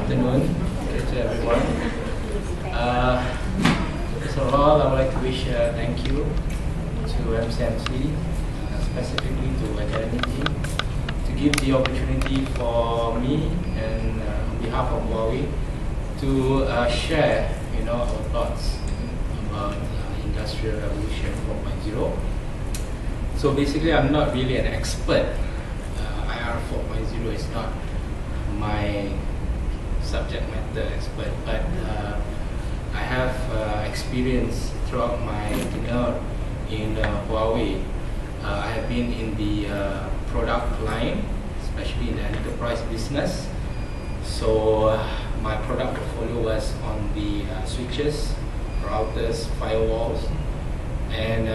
afternoon to everyone. First of all, I would like to wish thank you to MCMC, specifically to Academy team, to give the opportunity for me and on behalf of Huawei to share, our thoughts about Industrial Revolution 4.0. So basically, I'm not really an expert. IR 4.0 is not my subject matter expert, but I have experience throughout my tenure in Huawei. I have been in the product line, especially in the enterprise business. So my product portfolio was on the switches, routers, firewalls, and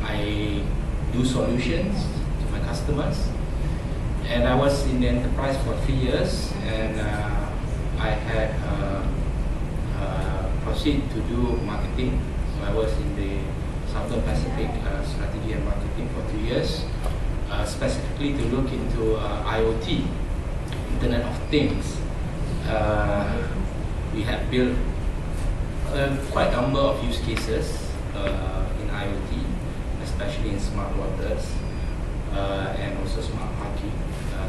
I do solutions to my customers. And I was in the enterprise for 3 years, and I had proceeded to do marketing. So I was in the Southern Pacific strategy and marketing for 2 years, specifically to look into IoT, Internet of Things. We have built quite a number of use cases in IoT, especially in smart waters and also smart parking,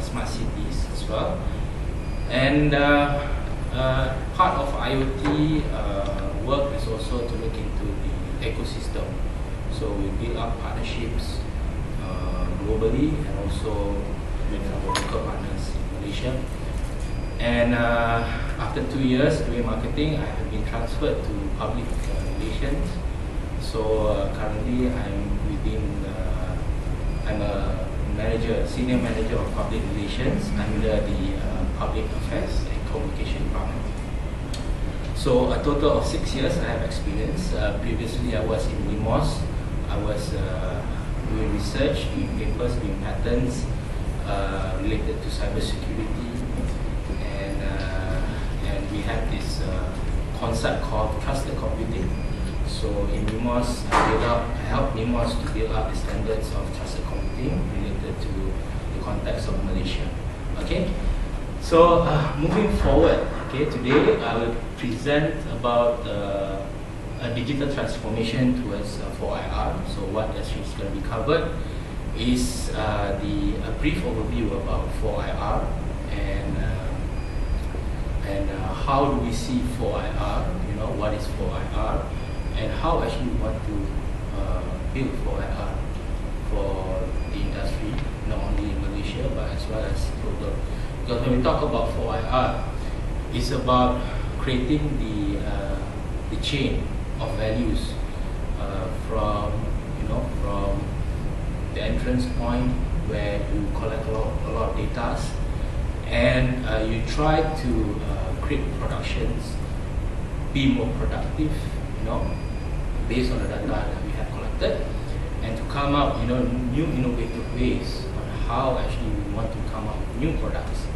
smart cities as well. And part of IoT work is also to look into the ecosystem. So we build up partnerships globally and also with our local partners in Malaysia. And after 2 years doing marketing, I have been transferred to public relations. So currently I'm a senior manager of public relations under the public affairs and communication department. So a total of 6 years I have experience. Previously I was in NIMOS. I was doing research, doing papers, doing patents related to cybersecurity, and we have this concept called trusted computing. So in NIMOS, I helped NIMOS to build up the standards of trusted computing related to the context of Malaysia. Okay, so moving forward, today I will present about a digital transformation towards 4IR. So what is going to be covered is a brief overview about 4IR and how do we see 4IR, what is 4IR, and how actually we want to build 4IR for the industry, not only in Malaysia but as well as global. Because when we talk about 4IR, it's about creating the chain of values from the entrance point where you collect a lot of data, and you try to create productions, be more productive, based on the data that we have collected, and to come up, new innovative ways on how actually we want to come up with new products,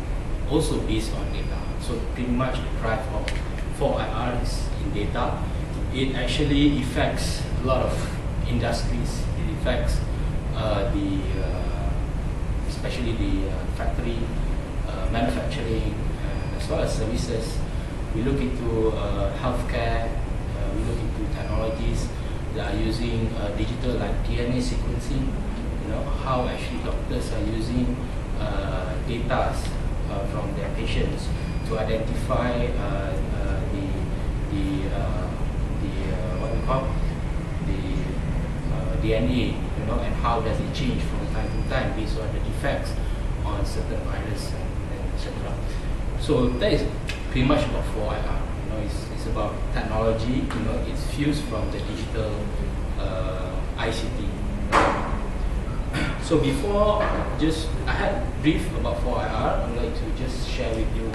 also based on data. So pretty much the drive of 4IR is in data. It actually affects a lot of industries. It affects especially the factory, manufacturing, as well as services. We look into healthcare. We look into technologies that are using digital, like DNA sequencing. How actually doctors are using data from their patients to identify what we call the DNA, and how does it change from time to time based on the defects on certain virus and etc. So that is pretty much about 4IR. It's about technology. It's fused from the digital ICT. So before, I had brief about 4IR. I'd like to just share with you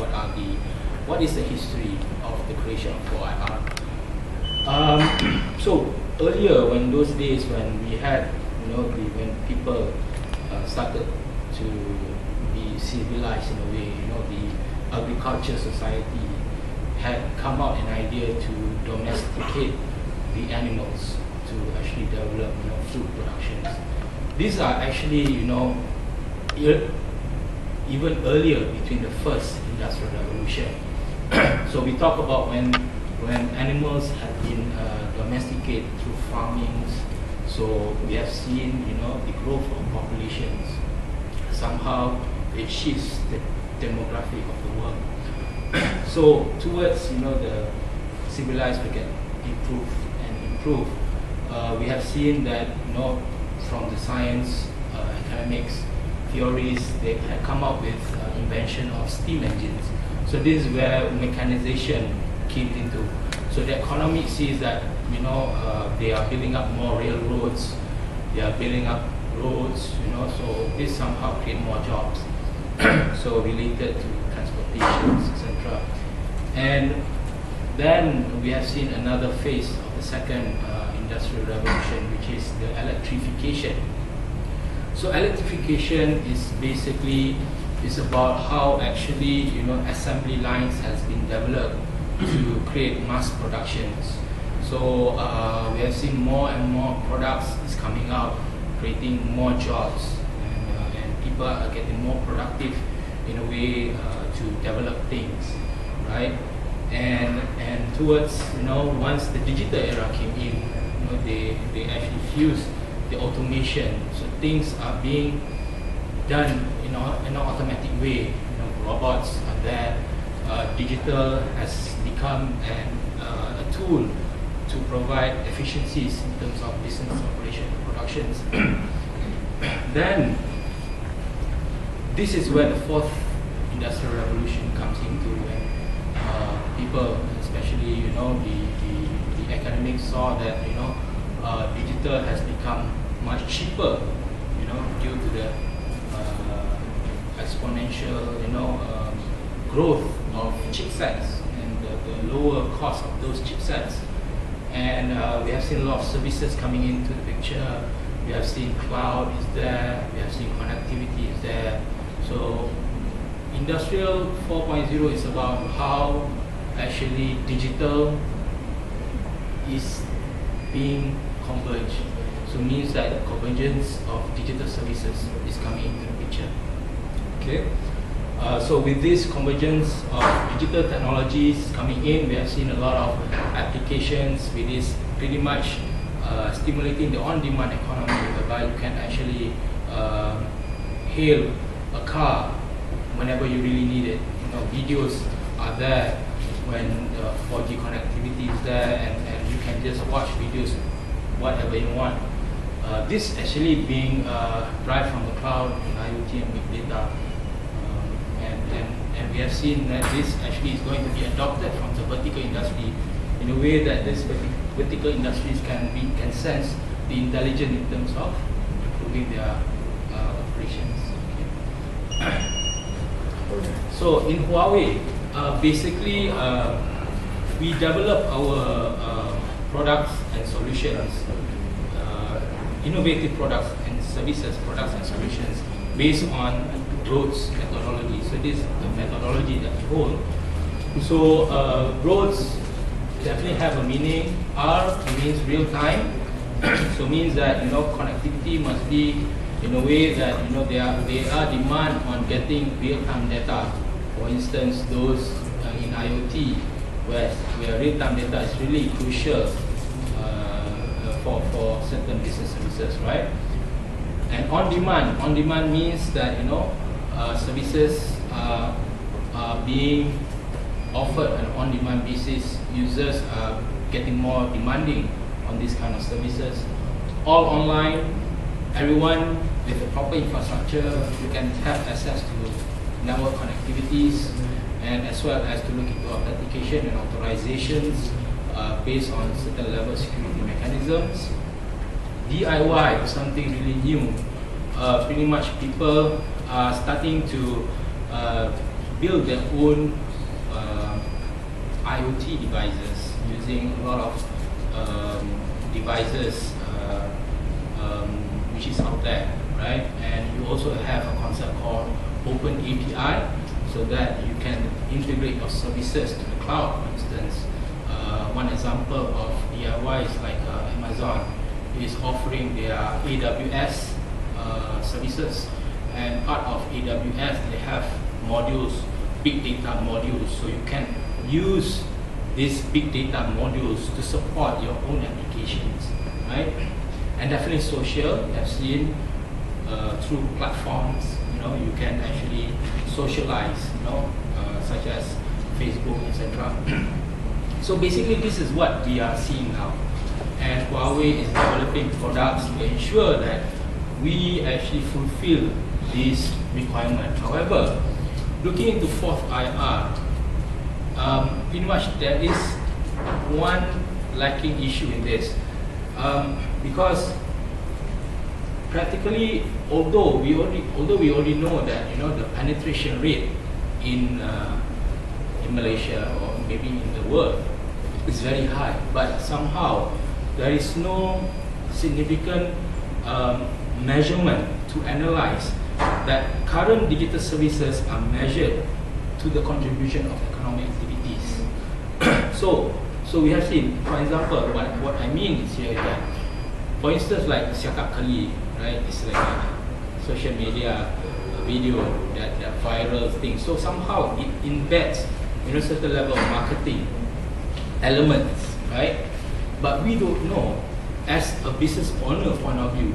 what is the history of the creation of 4IR. So earlier, when those days when we had, when people started to be civilized in a way, the agriculture society had come out an idea to domesticate the animals to actually develop, food productions. These are actually, even earlier, between the first industrial revolution So we talk about when animals have been domesticated through farming. So we have seen, the growth of populations. Somehow it shifts the demographic of the world. So towards, the civilized we get improve and improve. We have seen that, from the science, academics, theories, they have come up with invention of steam engines. So this is where mechanization came into. So the economy sees that, they are building up more railroads, they are building up roads, so this somehow create more jobs. So related to transportations, etc. And then we have seen another phase of the second industrial revolution, which is the electrification. So electrification is basically about how actually assembly lines has been developed to create mass productions. So we have seen more and more products is coming out, creating more jobs, and people are getting more productive in a way to develop things, right? And towards once the digital era came in, they actually fused the automation. So things are being done in an automatic way. Robots are there. Digital has become a tool to provide efficiencies in terms of business operation and productions. Then this is where the fourth industrial revolution comes into, when people, especially the academics, saw that digital has become much cheaper, due to the exponential growth of chipsets and the lower cost of those chipsets. And we have seen a lot of services coming into the picture. We have seen cloud is there, we have seen connectivity is there. So Industrial 4.0 is about how actually digital is being converged. So it means that the convergence of digital services is coming into the picture. Okay. So with this convergence of digital technologies coming in, we have seen a lot of applications with this pretty much stimulating the on-demand economy, whereby you can actually hail a car whenever you really need it. Videos are there when the 4G connectivity is there, and you can just watch videos whatever you want. This actually being derived from the cloud and IoT and big data. And we have seen that this actually is going to be adopted from the vertical industry in a way that this vertical industries can sense the intelligence in terms of improving their operations. Okay. So in Huawei, basically we develop our products and solutions, innovative products and services, products and solutions based on ROADS methodology. So this is the methodology that we hold. So ROADS definitely have a meaning. R means real time. So means that connectivity must be in a way that there are demand on getting real time data. For instance, those in IoT, where real time data is really crucial for certain business services, right? And on demand means that services are being offered on an on-demand basis. Users are getting more demanding on these kind of services. All online, everyone with the proper infrastructure, you can have access to network connectivities, and as well as to look into authentication and authorizations based on certain level of security mechanisms. DIY is something really new. Pretty much people are starting to build their own IoT devices using a lot of devices which is out there, right? And you also have a concept called Open API, so that you can integrate your services to the cloud, for instance. One example of DIY is like Amazon is offering their AWS services, and part of AWS they have modules big data modules, so you can use these big data modules to support your own applications, right? And definitely social. I've seen through platforms, you can actually socialize, such as Facebook, etc. So basically, this is what we are seeing now, and Huawei is developing products to ensure that we actually fulfill this requirement. However, looking into fourth IR, pretty much there is one lacking issue in this, because practically, although we already know that the penetration rate in Malaysia or maybe in the world is very high, but somehow there is no significant measurement to analyze that current digital services are measured to the contribution of economic activities. So we have seen, for example, what I mean is here is that, for instance, like Siakap Kali, right? It's like a social media video that viral thing. So somehow it embeds certain level of marketing elements, right? But we don't know, as a business owner point of view,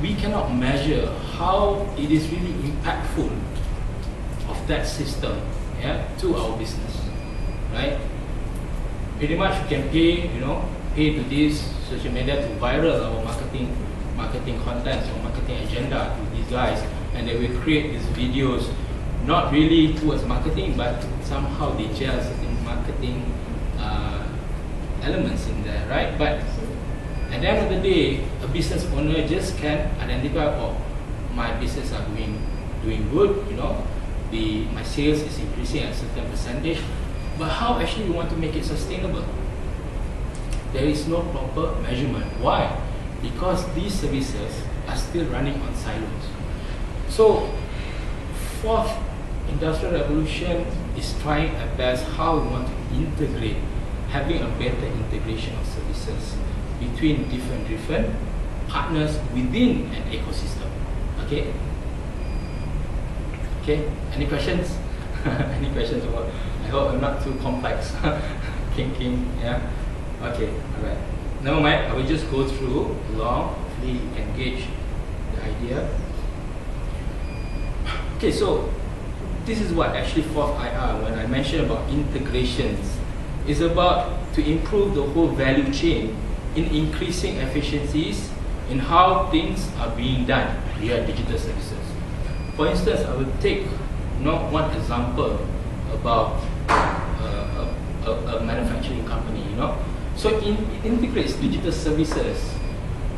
we cannot measure how it is really impactful of that system, to our business, right? Pretty much we can pay to this social media to viral our marketing contents or marketing agenda to these guys, and they will create these videos not really towards marketing, but somehow they gel certain marketing elements in there, right? But at the end of the day, a business owner just can identify, my business are doing good, my sales is increasing at a certain percentage, but how actually we want to make it sustainable? There is no proper measurement. Why? Because these services are still running on silos. So, fourth industrial revolution is trying at best how we want to integrate, having a better integration of services between different partners within an ecosystem. Okay? Any questions? Any questions about? I hope I'm not too complex. Thinking, yeah. Okay, alright. Never mind, I will just go through long, hopefully you can gauge the idea. Okay, so this is what actually fourth IR, when I mentioned about integrations, is about to improve the whole value chain in increasing efficiencies in how things are being done via digital services. For instance, I will take one example about a manufacturing company, So it integrates digital services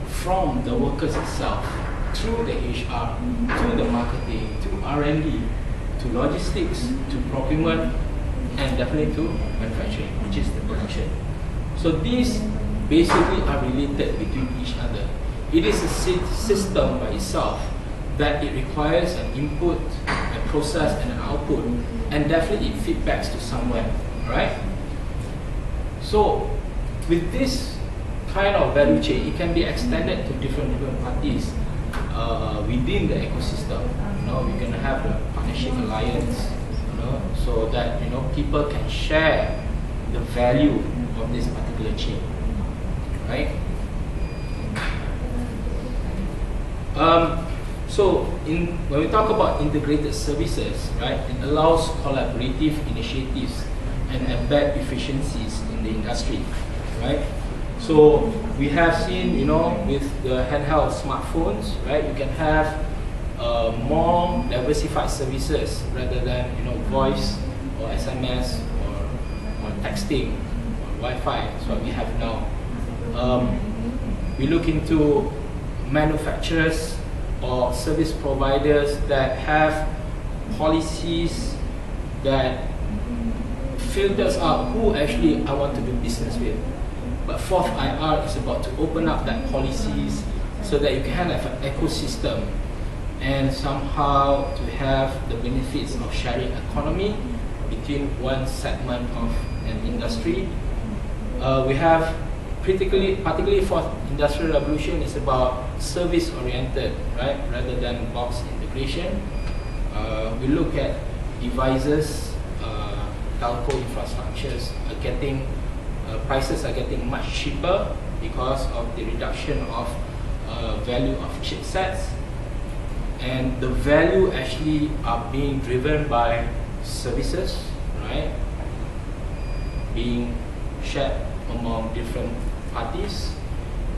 from the workers itself, through the HR, to the marketing, to R&D, to logistics, to procurement, and definitely to manufacturing, which is the production. So these basically are related between each other. It is a system by itself that it requires an input, a process, and an output, and definitely it feedbacks to somewhere, right? So with this kind of value chain, it can be extended to different parties within the ecosystem. We can have a partnership alliance, so that people can share the value of this particular chain, right? So when we talk about integrated services, right, it allows collaborative initiatives and embed efficiencies in the industry, right? So we have seen, with the handheld smartphones, right, you can have more diversified services rather than voice or SMS or texting or Wi-Fi. That's what we have now. We look into manufacturers or service providers that have policies that filters out who actually I want to do business with. But fourth IR is about to open up that policies so that you can have an ecosystem and somehow to have the benefits of sharing economy between one segment of an industry. We have particularly for industrial revolution is about service oriented, right, rather than box integration. We look at devices, telco infrastructures are getting, prices are getting much cheaper because of the reduction of value of chipsets, and the value actually are being driven by services, right, being shared among different parties.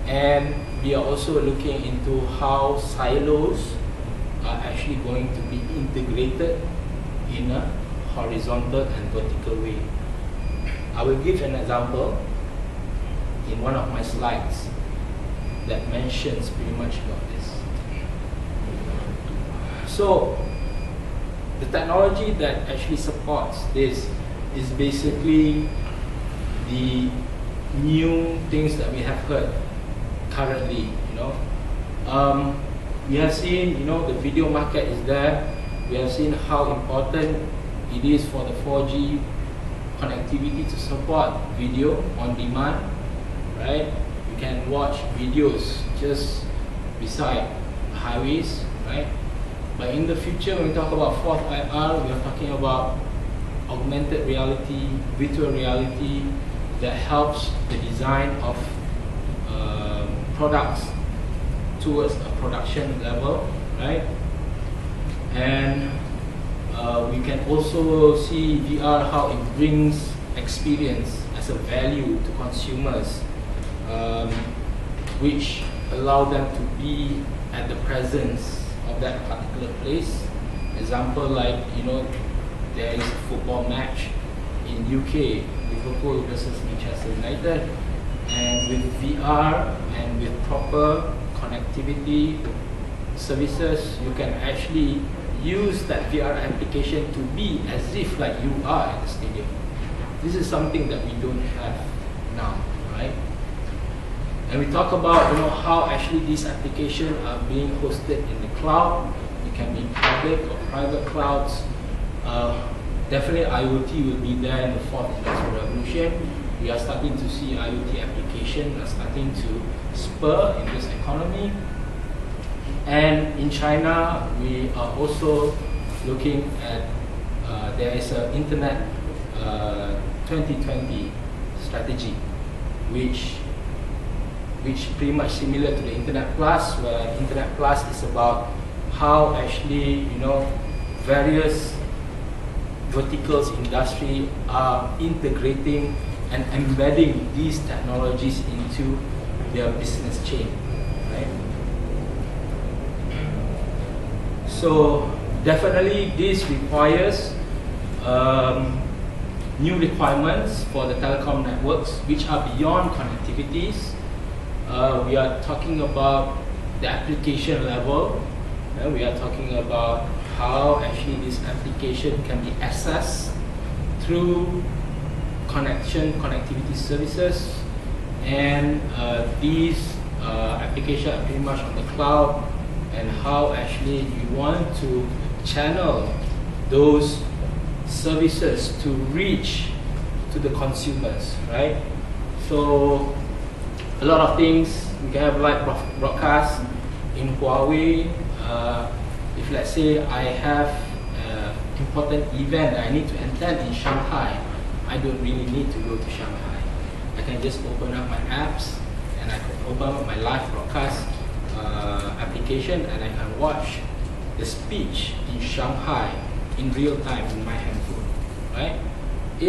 And we are also looking into how silos are actually going to be integrated in a horizontal and vertical way. I will give an example in one of my slides that mentions pretty much about this. So the technology that actually supports this is basically the new things that we have heard currently. We have seen, the video market is there. We have seen how important it is for the 4G connectivity to support video on demand, right? You can watch videos just beside highways, right? But in the future, when we talk about 4th IR, we are talking about augmented reality, virtual reality that helps the design of products towards a production level, right? And we can also see VR, how it brings experience as a value to consumers, which allow them to be at the presence of that particular place. Example, like, there is a football match in UK, Liverpool versus Manchester United, and with VR and with proper connectivity services, you can actually use that VR application to be as if like you are at the stadium. This is something that we don't have now, right? And we talk about how actually these applications are being hosted in the cloud. It can be public or private clouds. Definitely IoT will be there in the 4th industrial revolution. We are starting to see IoT applications are starting to spur in this economy. And in China, we are also looking at, there is an Internet 2020 strategy, which pretty much similar to the Internet Plus, where Internet Plus is about how actually, various verticals industry are integrating and embedding these technologies into their business chain, right? So definitely this requires new requirements for the telecom networks, which are beyond connectivities. We are talking about the application level. We are talking about how actually this application can be accessed through connectivity services, and these applications are pretty much on the cloud, and how actually you want to channel those services to reach to the consumers, right? So a lot of things, we can have live broadcast in Huawei. If let's say I have an important event that I need to attend in Shanghai, I don't really need to go to Shanghai. I can just open up my apps, and I can open up my live broadcast application, and I can watch the speech in Shanghai in real time in my handphone, right?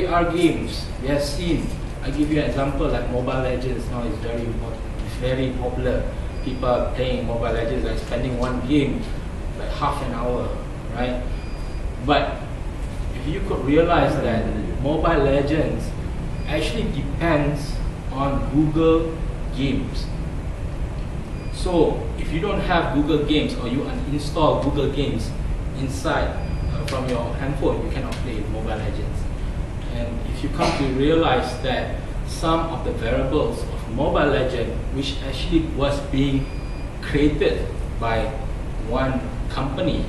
AR games, we have seen, I give you an example, like Mobile Legends now is very important, it's very popular. People are playing Mobile Legends, like spending one game like half an hour, right? But if you could realize that Mobile Legends actually depends on Google Games. So if you don't have Google Games, or you uninstall Google Games inside from your handphone, you cannot play Mobile Legends. And if you come to realize that some of the variables of Mobile Legends, which actually was being created by one company,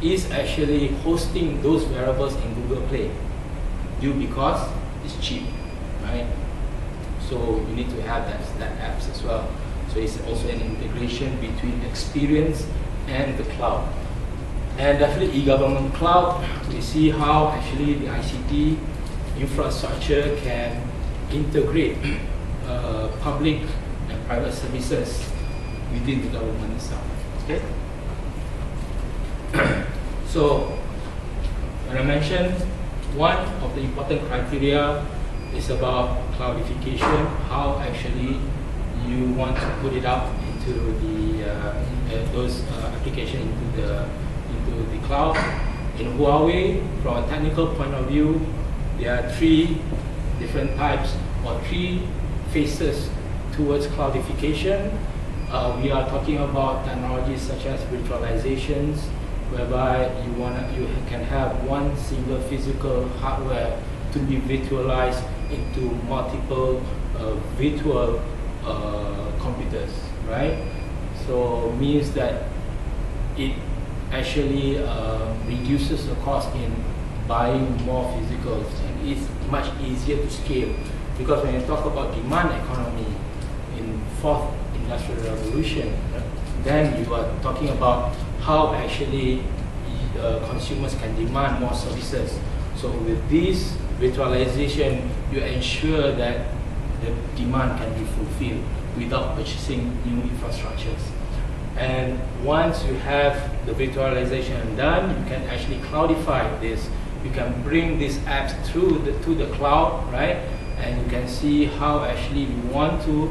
is actually hosting those variables in Google Play, due because it's cheap, right? So you need to have that apps as well. So it's also an integration between experience and the cloud. And definitely e-government cloud, we see how actually the ICT infrastructure can integrate public and private services within the government itself. Okay. So, when I mentioned one of the important criteria is about cloudification, how actually you want to put it out into those applications into the cloud. In Huawei, from a technical point of view, there are three different types or three phases towards cloudification. We are talking about technologies such as virtualizations, whereby you can have one single physical hardware to be virtualized into multiple virtual computers, right? So means that it actually reduces the cost in buying more physicals, and it's much easier to scale, because when you talk about demand economy in fourth industrial revolution, then you are talking about how actually consumers can demand more services. So with this virtualization, you ensure that the demand can be fulfilled without purchasing new infrastructures. And once you have the virtualization done, you can actually cloudify this. You can bring these apps to the cloud, right? And you can see how actually we want to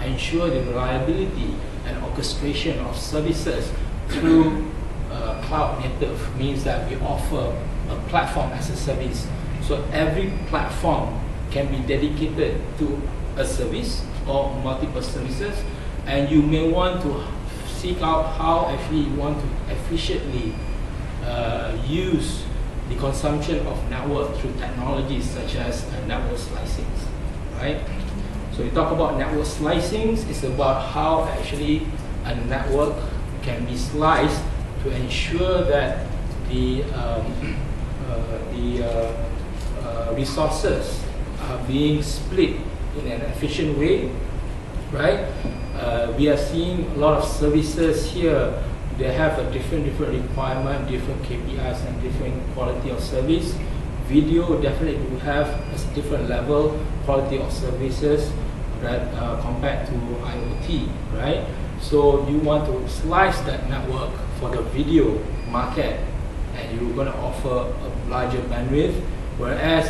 ensure the reliability and orchestration of services through cloud native. Means that we offer a platform as a service. So every platform can be dedicated to a service or multiple services, and you may want to seek out how actually you want to efficiently use the consumption of network through technologies such as network slicing, right? So we talk about network slicing. It's about how actually a network can be sliced to ensure that the resources are being split in an efficient way, right? We are seeing a lot of services here. They have a different requirement, different KPIs, and different quality of service. Video definitely will have a different level quality of services, right, compared to IoT, right? So you want to slice that network for the video market, and you're going to offer a larger bandwidth, whereas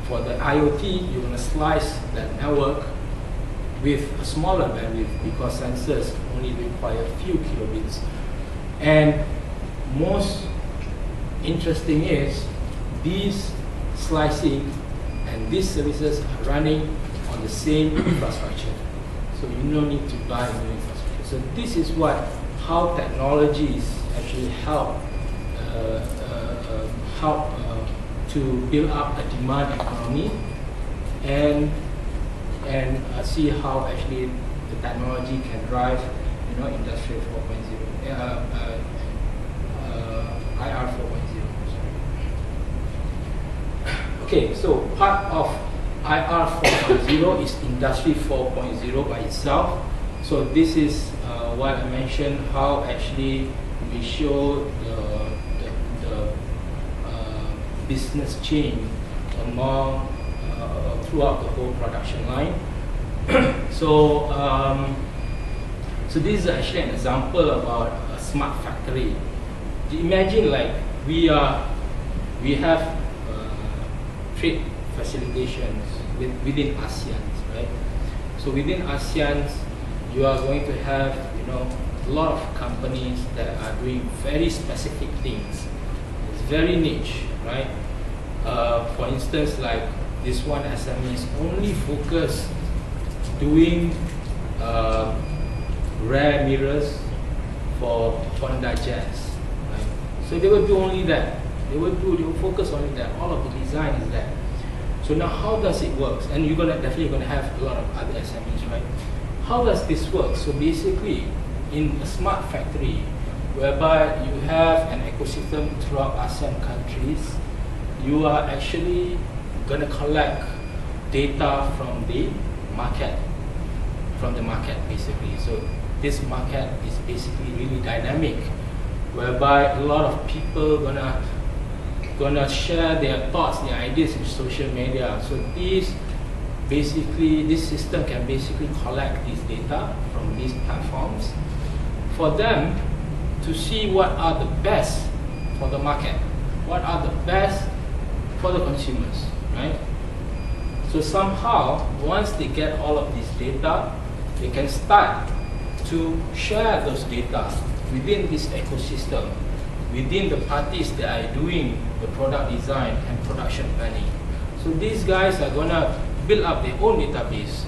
for the IoT, you're going to slice that network with a smaller bandwidth, because sensors only require a few kilobits. And most interesting is these slicing and these services are running on the same infrastructure. So you don't need to buy new infrastructure. So this is how technologies actually help to build up a demand economy, and see how actually the technology can drive, Industrial 4.0, IR 4.0. Okay, so part of IR 4.0 is Industry 4.0 by itself. So this is what I mentioned, how actually we show the business chain among throughout the whole production line. So this is actually an example about a smart factory. Imagine like we have trade facilitations within ASEAN, right? So within ASEAN, you are going to have a lot of companies that are doing very specific things. It's very niche, right? For instance, like this one SME is only focused doing rare mirrors for Honda Jazz, right? So they will do only that. They will focus on that. All of the design is that. So now, how does it work? And you're definitely gonna have a lot of other SMEs, right? How does this work? So basically, in a smart factory, whereby you have an ecosystem throughout ASEAN countries, you are actually gonna collect data from the market, basically. So this market is basically really dynamic. whereby a lot of people gonna share their thoughts, their ideas in social media. So this system can basically collect this data from these platforms for them to see what are the best for the market, what are the best for the consumers, right? So somehow, once they get all of this data, they can start to share those data within this ecosystem, within the parties that are doing the product design and production planning. So these guys are gonna build up their own database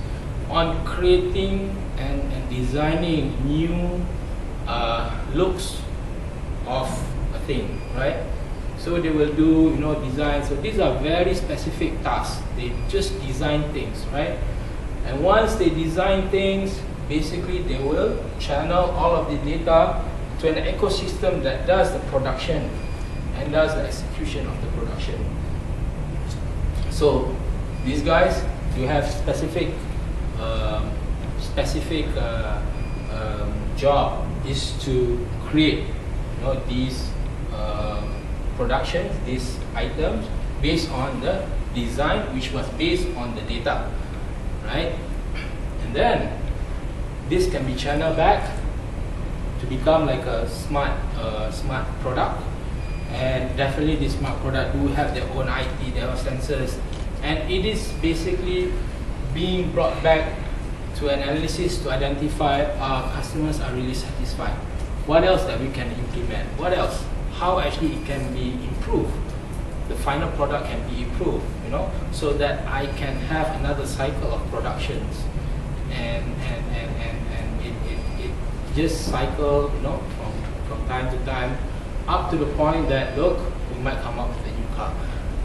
on creating and designing new looks of a thing, right? So they will do, design. So these are very specific tasks. They just design things, right? And once they design things, basically they will channel all of the data to an ecosystem that does the production and does the execution of the production. So these guys, you have specific job is to create these productions, these items based on the design which was based on the data, right? And then this can be channeled back to become like a smart product. And definitely this smart product do have their own IT, their own sensors, and it is basically being brought back to an analysis to identify our customers are really satisfied. What else that we can implement? What else? How actually it can be improved? The final product can be improved, so that I can have another cycle of productions, and it just cycle, from time to time, up to the point that look, we might come up with a new car.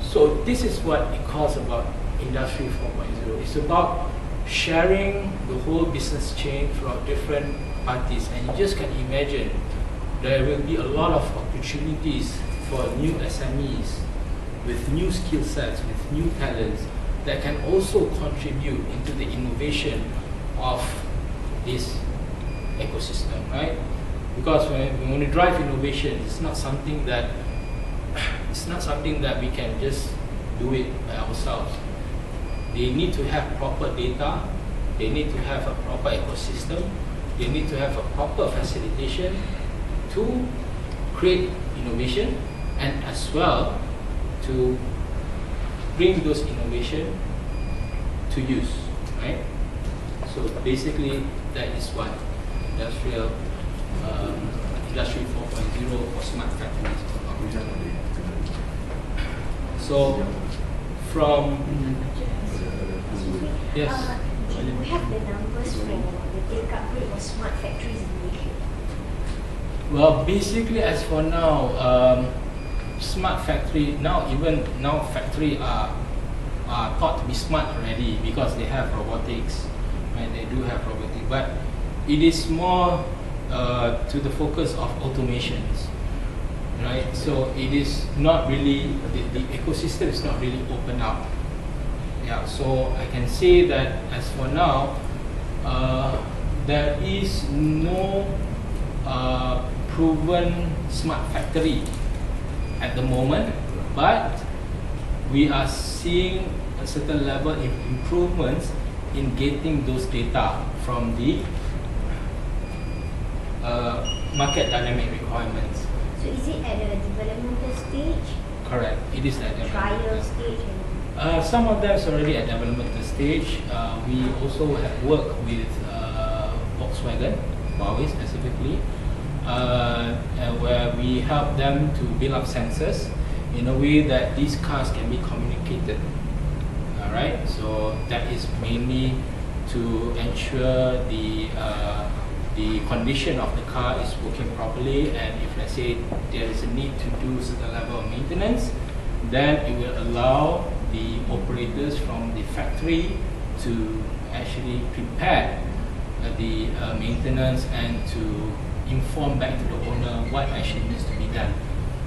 So this is what it calls about Industry 4.0. It's about sharing the whole business chain throughout different parties, and you just can imagine there will be a lot of opportunities for new SMEs with new skill sets, with new talents that can also contribute into the innovation of this ecosystem, right? Because when we drive innovation, it's not something that we can just do it by ourselves. They need to have proper data, they need to have a proper ecosystem, they need to have a proper facilitation to create innovation, and as well to bring those innovation to use, right? So basically that is what Industry 4.0 for smart factories is about. So from yes. Do you have the numbers for the take-up rate of smart factories in Malaysia? Well, basically, as for now, smart factory now factory are thought to be smart already because they have robotics, right? They do have robotics, but it is more to the focus of automations, right? So it is not really the ecosystem is not really open up. Yeah, so I can say that as for now, there is no proven smart factory at the moment, but we are seeing a certain level of improvements in getting those data from the market dynamic requirements. So is it at a developmental stage? Correct, it is at a trial stage. Some of them is already at developmental stage. We also have worked with Volkswagen, Huawei specifically, where we help them to build up sensors in a way that these cars can be communicated. Alright, so that is mainly to ensure the condition of the car is working properly, and if let's say there is a need to do a certain level of maintenance, then it will allow the operators from the factory to actually prepare the maintenance and to inform back to the owner what actually needs to be done.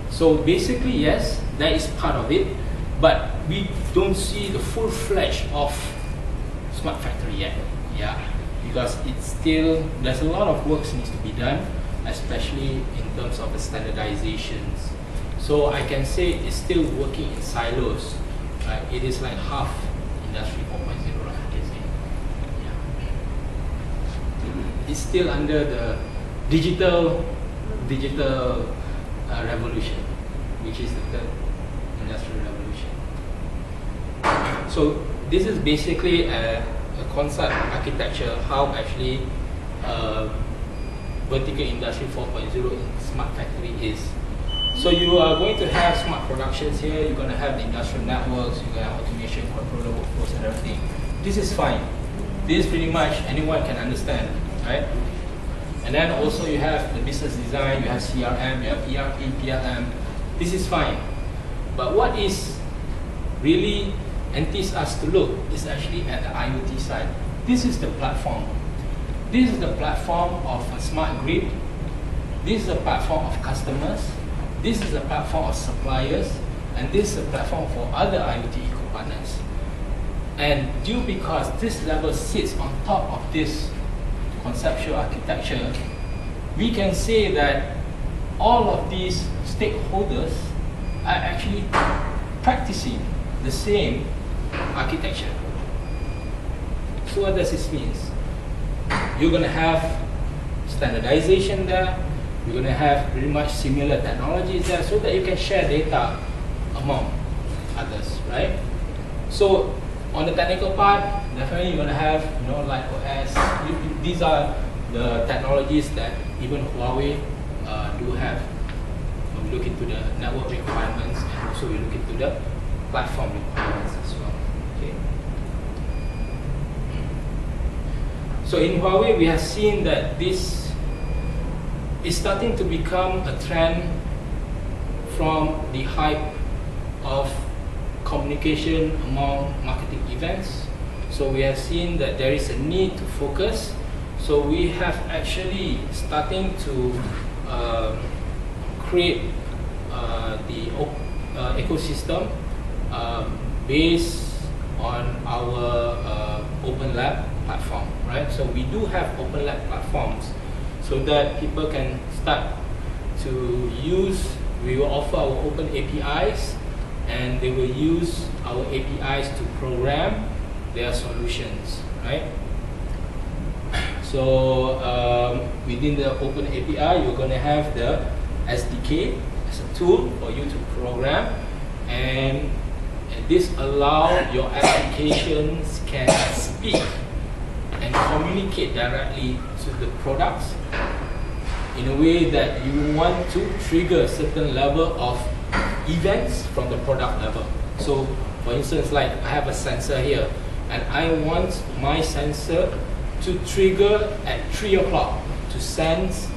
So basically, yes, that is part of it, but we don't see the full-fledged of smart factory yet. Yeah, because it's still, there's a lot of work needs to be done especially in terms of the standardizations. So I can say it's still working in silos. Right? It is like half Industry 4.0, right? I can say. Yeah. It's still under the digital revolution, which is the third industrial revolution. So this is basically a concept architecture, how actually vertical industry 4.0 in smart factory is. So you are going to have smart productions here, you're going to have the industrial networks, you're going to have automation, controller workforce and everything. This is fine. This pretty much anyone can understand, right? And then also you have the business design, you have CRM, you have ERP, PLM. This is fine. But what is really entices us to look is actually at the IoT side. This is the platform. This is the platform of a smart grid. This is a platform of customers. This is a platform of suppliers. And this is a platform for other IoT eco-partners. And due because this level sits on top of this conceptual architecture, we can say that all of these stakeholders are actually practicing the same architecture. So what does this mean? You're going to have standardization there, you're going to have pretty much similar technologies there so that you can share data among others, right? So on the technical part, definitely you're going to have, like OS. These are the technologies that even Huawei do have. We look into the network requirements and also we look into the platform requirements as well. Okay. So in Huawei, we have seen that this is starting to become a trend from the hype of communication among marketing events. So we have seen that there is a need to focus. So we have actually starting to create the ecosystem based on our Openlab platform, right? So we do have Openlab platforms so that people can start to use, we will offer our open APIs and they will use our APIs to program their solutions, right? So within the open API, you're going to have the SDK as a tool for you to program, and this allows your applications can speak and communicate directly to the products in a way that you want to trigger a certain level of events from the product level. So for instance, like I have a sensor here and I want my sensor to trigger at 3 o'clock to sense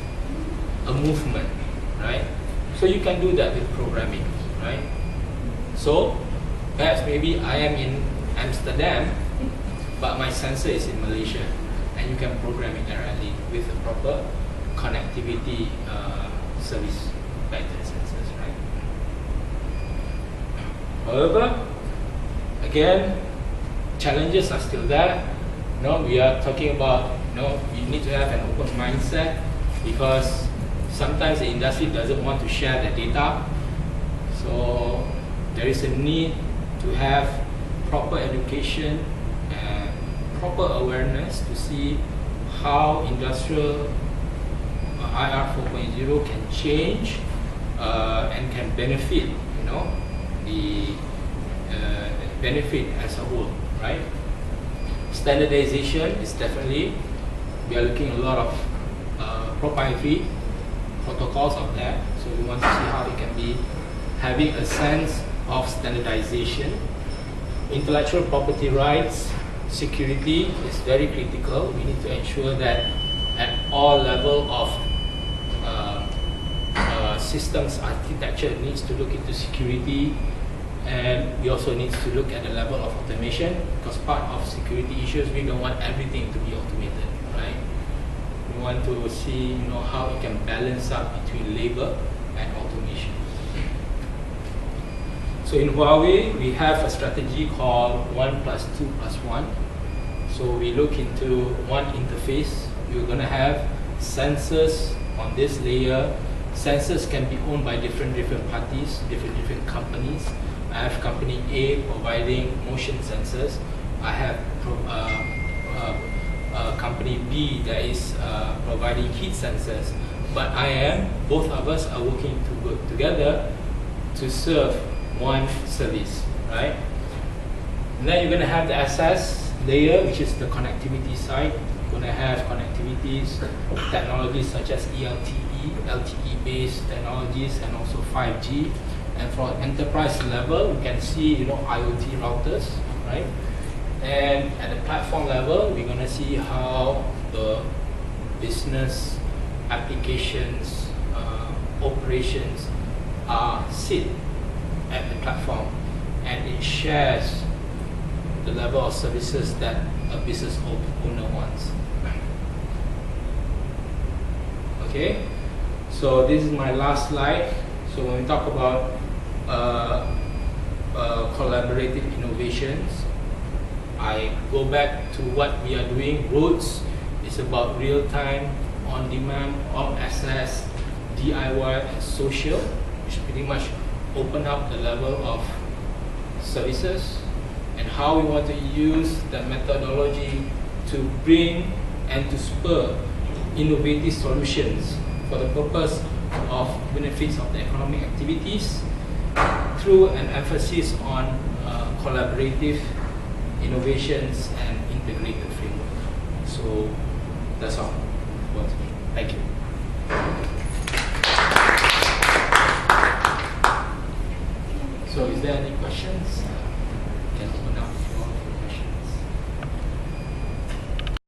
a movement, right? So you can do that with programming, right? So perhaps maybe I am in Amsterdam, but my sensor is in Malaysia, and you can program it directly with the proper connectivity service back to the sensors, right? However, again, challenges are still there. We are talking about, you need to have an open mindset because sometimes the industry doesn't want to share the data. So there is a need to have proper education and proper awareness to see how industrial IR 4.0 can change and can benefit, the benefit as a whole, right? Standardization is definitely, we are looking at a lot of proprietary protocols out there. So we want to see how it can be having a sense of standardization. Intellectual property rights, security is very critical. We need to ensure that at all level of systems architecture needs to look into security, and we also need to look at the level of automation because part of security issues, we don't want everything to be automated, right? We want to see, how it can balance up between labor and automation. So in Huawei, we have a strategy called 1+2+1. So we look into one interface. We're going to have sensors on this layer, sensors can be owned by different parties, different companies. I have company A providing motion sensors. I have company B that is providing heat sensors. But both of us are working together to serve one service, right? And then you're going to have the access layer, which is the connectivity side. You're going to have connectivities, technologies such as LTE-based technologies, and also 5G. And for enterprise level, we can see, IoT routers, right? And at the platform level, we're going to see how the business applications, operations are sit at the platform, and it shares the level of services that a business owner wants. Okay, so this is my last slide. So when we talk about collaborative innovations, I go back to what we are doing. Roads is about real-time, on-demand, on-access, DIY, and social, which pretty much open up the level of services, and how we want to use the methodology to bring and to spur innovative solutions for the purpose of benefits of the economic activities through an emphasis on collaborative innovations and integrated framework. So that's all. Thank you.